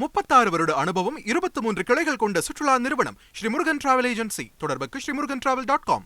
36 வருட அனுபவம், 23 கிளைகள் கொண்ட சுற்றுலா நிறுவனம் ஸ்ரீ முருகன் டிராவல் ஏஜென்சி. தொடர்புக்கு srimurugantravel.com.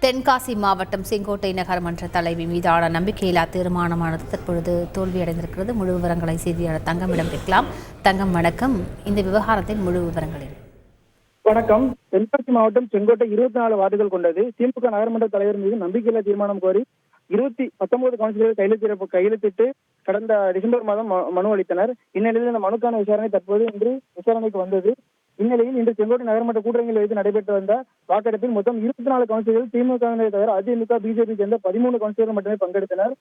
தென்காசி மாவட்டம் செங்கோட்டை நகரமன்ற தலைவி மீதான நம்பிக்கையில்லா தீர்மானமானது தற்பொழுது தோல்வியடைந்திருக்கிறது. முழு விவரங்களை செய்தியாளர் தங்கமிடம் கேட்கலாம். தங்கம், வணக்கம். இந்த விவகாரத்தின் முழு விவரங்களில். வணக்கம். தென்காசி மாவட்டம் செங்கோட்டை 24 வார்டுகள் கொண்டது. திமுக நகரமன்ற தலைவர் மீது நம்பிக்கையில்லா தீர்மானம் கோரி 19 கவுன்சிலர்கள் கையெழுத்திட்டு கடந்த டிசம்பர் மாதம் மனு அளித்தனர். இந்நிலையில் இந்த மனுக்கான விசாரணை தற்போது இன்று விசாரணைக்கு வந்தது. இந்நிலையில் இன்று செங்கோட்டை நகரமன்ற கூட்டரங்கில் வைத்து நடைபெற்று வந்த வாக்கெடுப்பில் மொத்தம் 24 கவுன்சிலர்கள் திமுக தவிர அதிமுக, பிஜேபி சேர்ந்த 13 கவுன்சிலர்கள் மட்டுமே பங்கெடுத்தனர்.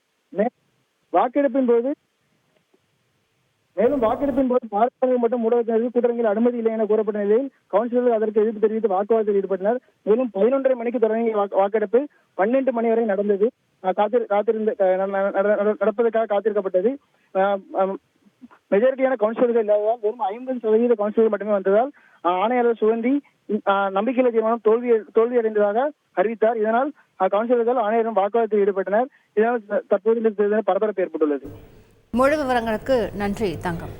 வாக்கெடுப்பின் போது பார்வையாளர்கள் மற்றும் ஊடகத்தினருக்கு கூட்டரங்கில் அனுமதி இல்லை என கூறப்பட்ட நிலையில் கவுன்சிலர்கள் அதற்கு எதிர்ப்பு தெரிவித்து வாக்குவாதத்தில் ஈடுபட்டனர். மேலும் 11:30 மணிக்கு தொடங்கிய வாக்கெடுப்பு 12 மணி வரை நடந்தது. நடப்பதற்காக காத்திருக்கப்பட்டது. மெஜாரிட்டியான கவுன்சிலர்கள் இல்லாததால் வெறும் 50% கவுன்சிலர்கள் மட்டுமே வந்ததால் ஆணையாளர் சுகந்தி நம்பிக்கையில்லா தீர்மானம் தோல்வியடைந்ததாக அறிவித்தார். இதனால் கவுன்சிலர்கள் ஆணையரிடம் வாக்குவாதத்தில் ஈடுபட்டனர். இதனால் தற்போது பரபரப்பு ஏற்பட்டுள்ளது. முழு விவரங்களுக்கு நன்றி தங்கம்.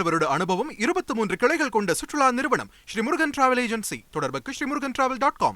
வருட அனுபவம், 23 கிளைகள் கொண்ட சுற்றுலா நிறுவனம் ஸ்ரீ முருகன் டிராவல் ஏஜென்சி. தொடர்புக்கு srimurugantravel.com.